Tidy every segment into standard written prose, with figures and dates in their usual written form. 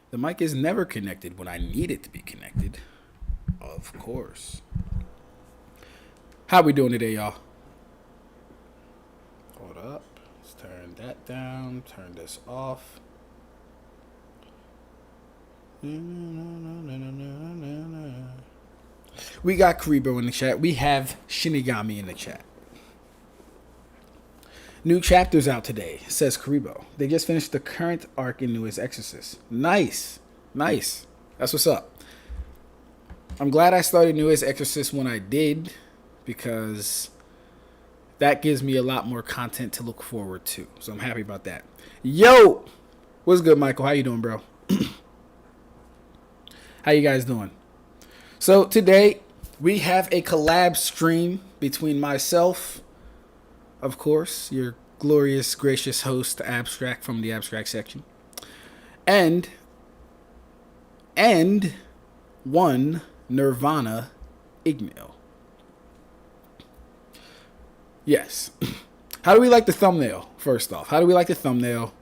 The mic is never connected when I need it to be connected. Of course. How we doing today, y'all? Hold up. Let's turn that down. Turn this off. We got Karibo in the chat. We have Shinigami in the chat. New chapters out today, says Karibo. They just finished the current arc in Newest Exorcist. Nice. Nice. That's what's up. I'm glad I started Newest Exorcist when I did, because that gives me a lot more content to look forward to. So I'm happy about that. Yo! What's good, Michael? How you doing, bro? How you guys doing? So today, we have a collab stream between myself, of course, your glorious, gracious host, Ab-Stract from the Ab-Stract section, and one Nirvana Igneel. Yes. How do we like the thumbnail? First off, how do we like the thumbnail?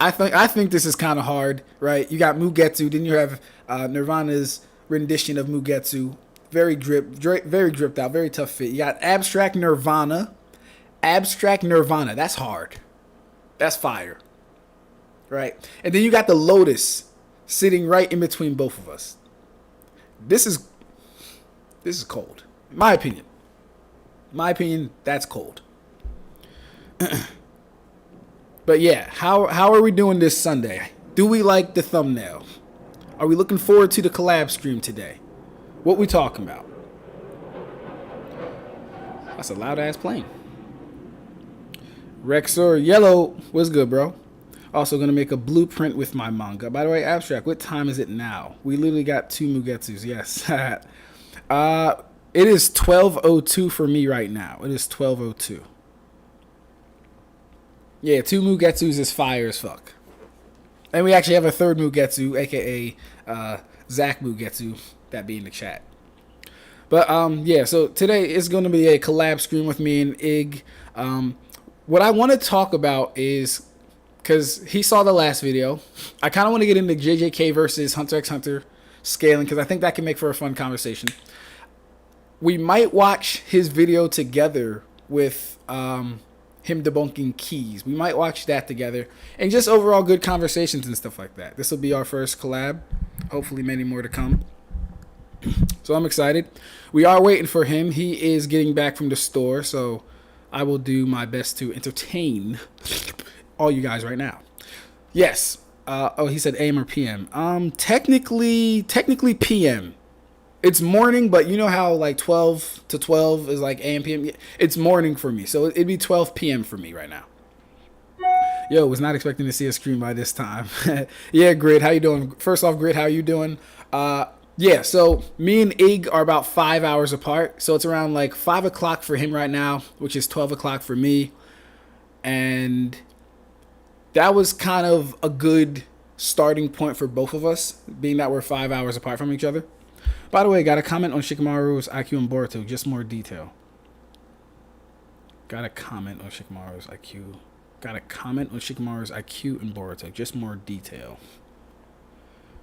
I think this is kind of hard, right? You got Mugetsu, then you have Nirvana's rendition of Mugetsu, very dripped out, very tough fit. You got Ab-Stract Nirvana. That's hard. That's fire. Right? And then you got the Lotus sitting right in between both of us. This is cold. In my opinion. That's cold. But yeah, how are we doing this Sunday? Do we like the thumbnail? Are we looking forward to the collab stream today? What we talking about? That's a loud ass plane. Rexor Yellow, what's good, bro? Also gonna make a blueprint with my manga. By the way, Ab-Stract, what time is it now? We literally got 2 Mugetsus. Yes. It is 12:02 for me right now. It is 12:02. Yeah, 2 Mugetsus is fire as fuck. And we actually have a third Mugetsu, aka Zach Mugetsu, that be in the chat. But yeah, so today is going to be a collab stream with me and Ig. What I want to talk about is, because he saw the last video, I kind of want to get into JJK versus Hunter x Hunter scaling, because I think that can make for a fun conversation. We might watch his video together with him debunking keys. We might watch that together, and just overall good conversations and stuff like that. This will be our first collab. Hopefully many more to come. So I'm excited. We are waiting for him. He is getting back from the store, so I will do my best to entertain all you guys right now. Yes. Oh, he said AM or PM. Technically PM. It's morning, but you know how like 12 to 12 is like AM, PM? It's morning for me, so it'd be 12 PM for me right now. Yo, was not expecting to see a stream by this time. Yeah, Grid, how you doing? First off, Grid, how you doing? Yeah, so me and Ig are about 5 hours apart, so it's around like 5 o'clock for him right now, which is 12 o'clock for me. And that was kind of a good starting point for both of us, being that we're 5 hours apart from each other. By the way, got a comment on Shikamaru's IQ and Boruto, just more detail. Got a comment on Shikamaru's IQ. Got a comment on Shikamaru's IQ and Boruto, just more detail.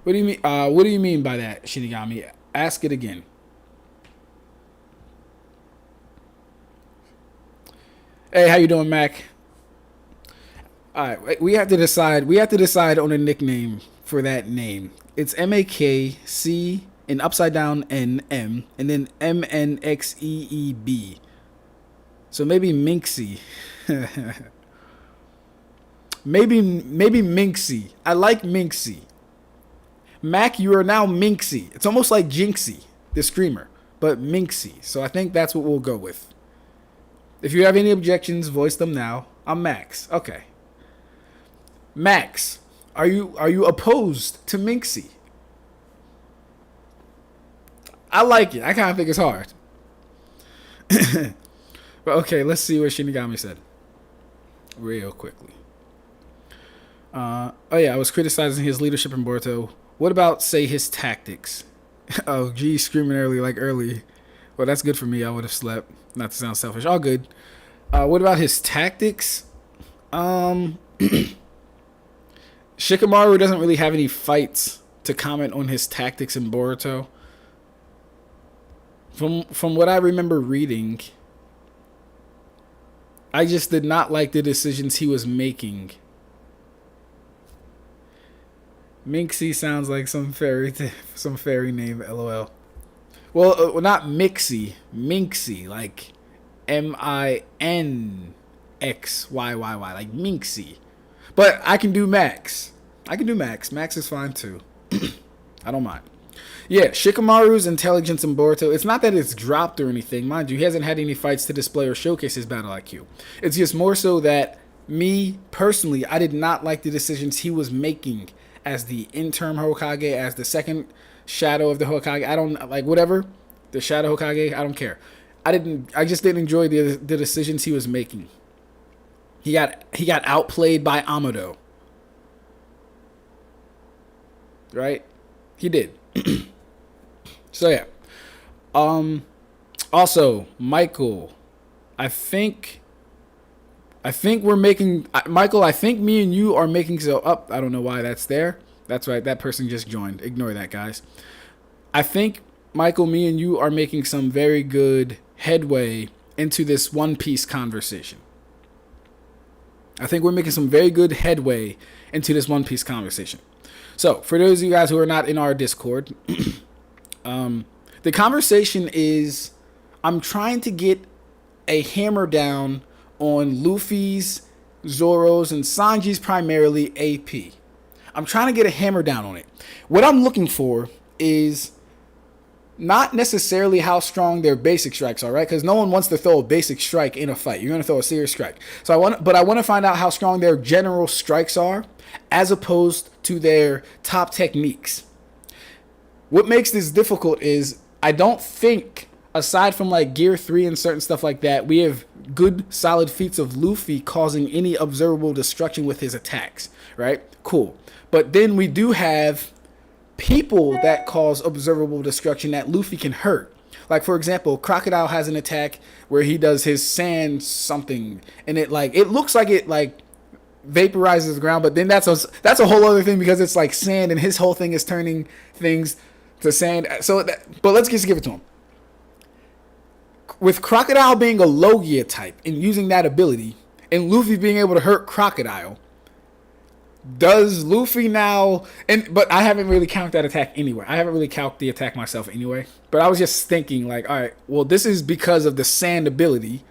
What do you mean? What do you mean by that, Shinigami? Ask it again. Hey, how you doing, Mac? All right, we have to decide. We have to decide on a nickname for that name. It's MAKC. An upside down NM, and then MNXEEB. So maybe Minxie. maybe Minxie. I like Minxie. Mac, you are now Minxie. It's almost like Jinxie, the screamer, but Minxie. So I think that's what we'll go with. If you have any objections, voice them now. I'm Max. Okay. Max, are you opposed to Minxie? I like it. I kind of think it's hard. But okay, let's see what Shinigami said. Real quickly. Oh yeah, I was criticizing his leadership in Boruto. What about, say, his tactics? Oh, geez, screaming early. Well, that's good for me. I would have slept. Not to sound selfish. All good. What about his tactics? Shikamaru doesn't really have any fights to comment on his tactics in Boruto. From what I remember reading, I just did not like the decisions he was making. Minxie sounds like some fairy name, lol. Well, not Mixie, Minxie, like Minxyy, like Minxie. But I can do Max. Max is fine too. I don't mind. Yeah, Shikamaru's intelligence in Boruto, it's not that it's dropped or anything. Mind you, he hasn't had any fights to display or showcase his battle IQ. It's just more so that me, personally, I did not like the decisions he was making as the interim Hokage, as the second shadow of the Hokage. I don't, like, whatever. The shadow Hokage, I don't care. I just didn't enjoy the decisions he was making. He got outplayed by Amado. Right? He did. So yeah. Also, Michael, I think we're making Michael, I think me and you are making so up. I don't know why that's there. That's right. That person just joined. Ignore that, guys. I think Michael, me and you are making some very good headway into this One Piece conversation. I think we're making some very good headway into this One Piece conversation. So, for those of you guys who are not in our Discord, the conversation is, I'm trying to get a hammer down on Luffy's, Zoro's, and Sanji's primarily AP. I'm trying to get a hammer down on it. What I'm looking for is not necessarily how strong their basic strikes are, right? Because no one wants to throw a basic strike in a fight. You're going to throw a serious strike. I want to find out how strong their general strikes are, as opposed to their top techniques. What makes this difficult is I don't think, aside from like Gear 3 and certain stuff like that, we have good solid feats of Luffy causing any observable destruction with his attacks, right? Cool. But then we do have people that cause observable destruction that Luffy can hurt. Like, for example, Crocodile has an attack where he does his sand something, and it looks like it vaporizes the ground, but then that's a whole other thing, because it's like sand and his whole thing is turning things to sand. But let's just give it to him. With Crocodile being a Logia type and using that ability, and Luffy being able to hurt Crocodile, does Luffy now, but I haven't really counted that attack anyway. I haven't really calced the attack myself anyway. But I was just thinking, like, all right, well, this is because of the sand ability.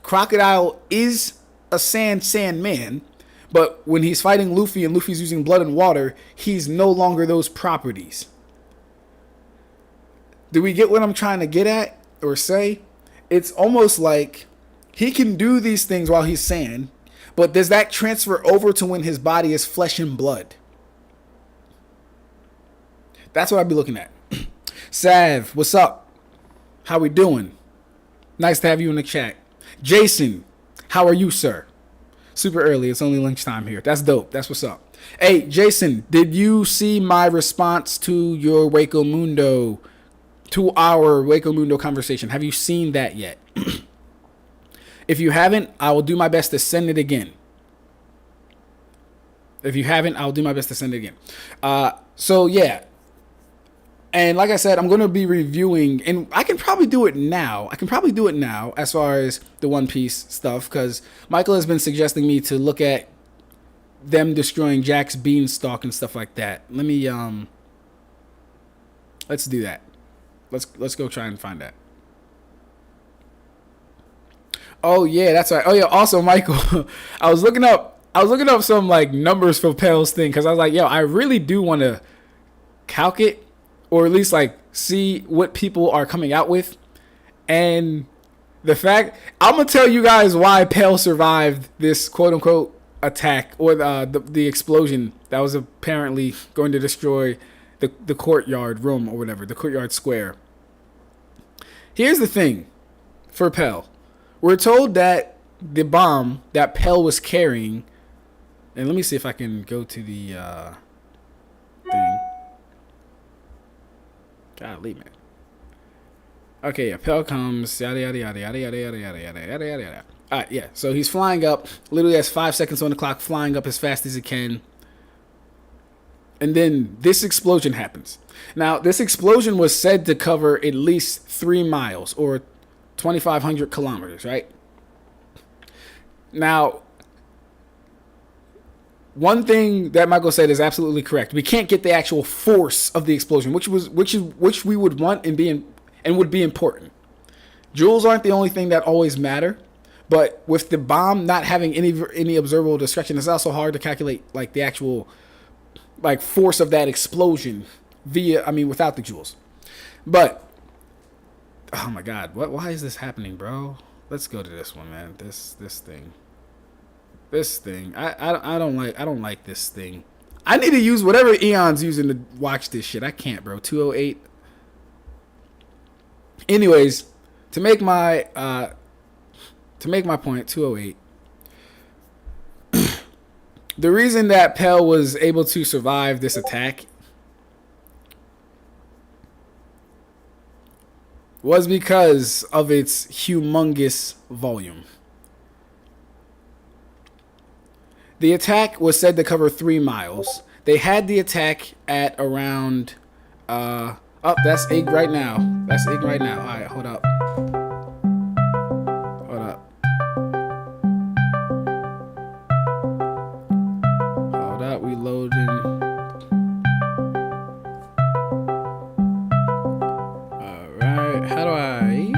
Crocodile is a sand man, but when he's fighting Luffy and Luffy's using blood and water, he's no longer those properties. Do we get what I'm trying to get at or say? It's almost like he can do these things while he's sand, but does that transfer over to when his body is flesh and blood? That's what I'd be looking at. Sav, what's up? How we doing? Nice to have you in the chat. Jason, how are you, sir? Super early. It's only lunchtime here. That's dope. That's what's up. Hey, Jason, did you see my response to your Waco Mundo, to our Waco Mundo conversation? Have you seen that yet? If you haven't, I will do my best to send it again. If you haven't, I'll do my best to send it again. So, yeah. And like I said, I'm going to be reviewing, and I can probably do it now. As far as the One Piece stuff, because Michael has been suggesting me to look at them destroying Jack's beanstalk and stuff like that. Let me, let's do that. Let's go try and find that. Oh yeah, that's right. Oh yeah, also Michael, I was looking up some like numbers for Pell's thing, because I was like, yo, I really do want to calc it, or at least like see what people are coming out with. And the fact, I'm gonna tell you guys why Pell survived this quote unquote attack, or the explosion that was apparently going to destroy the courtyard room or whatever, the courtyard square. Here's the thing for Pell. We're told that the bomb that Pell was carrying, and let me see if I can go to the thing. Golly, man. Okay, yeah, Pell comes, yada, yada, yada, yada, yada, yada, yada, yada, yada, yada, yada. All right, yeah, so he's flying up, literally has 5 seconds on the clock, flying up as fast as he can. And then this explosion happens. Now, this explosion was said to cover at least 3 miles or 2,500 kilometers, right? Now, one thing that Michael said is absolutely correct. We can't get the actual force of the explosion, which we would want and would be important. Joules aren't the only thing that always matter, but with the bomb not having any observable destruction, it's also hard to calculate like the actual like force of that explosion without the joules. But oh my god, why is this happening, bro? Let's go to this one, man. This thing. I don't like this thing. I need to use whatever Eon's using to watch this shit. I can't, bro. 208. Anyways, to make my point, 208. The reason that Pell was able to survive this attack was because of its humongous volume. The attack was said to cover 3 miles. They had the attack at around that's Ig right now. That's Ig right now. Alright, hold up. We loading. Alright, how do I...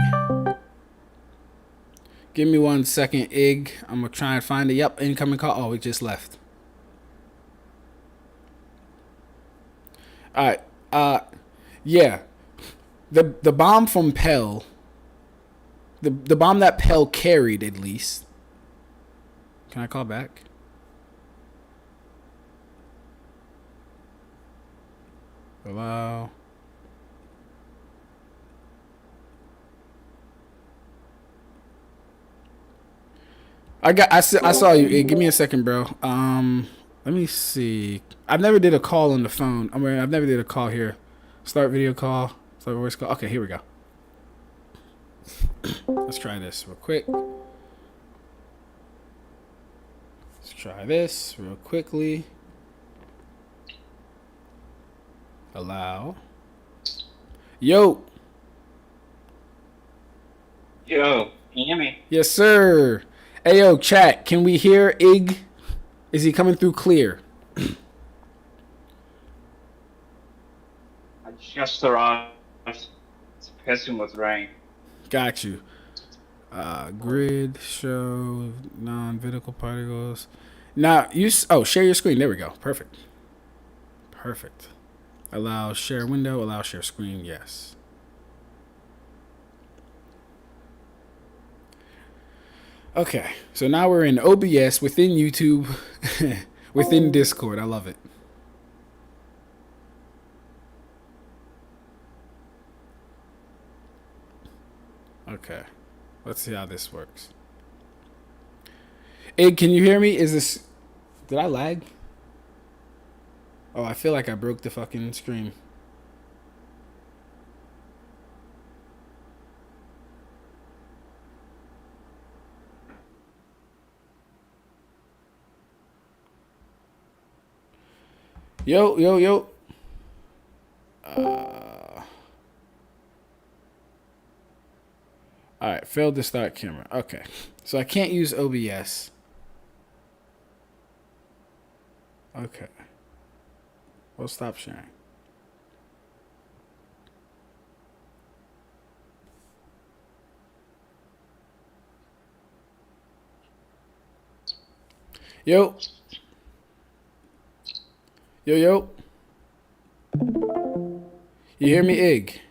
Give me 1 second, Ig. I'm gonna try and find it. Yep, incoming call. Oh, it just left. Alright, yeah. The bomb from Pell, the bomb that Pell carried at least. Can I call back? Hello. I saw you. Hey, give me a second, bro. Let me see. I've never did a call on the phone. I've never did a call here. Start video call. Start voice call. Okay, here we go. Let's try this real quick. Let's try this real quickly. Allow. Yo. Yo, can you hear me? Yes, sir. Hey, yo, chat. Can we hear Ig? Is he coming through clear? I just arrived. It's pissing with rain. Got you. Grid, show, non-vertical particles. Now, share your screen. There we go. Perfect. Allow share window, allow share screen, yes. Okay, so now we're in OBS within YouTube, within Discord. I love it. Okay, let's see how this works. Hey, can you hear me? Did I lag? Oh, I feel like I broke the fucking screen. Yo. Alright, failed to start camera. Okay, so I can't use OBS. Okay. We'll stop sharing. Yo. You hear me, Ig?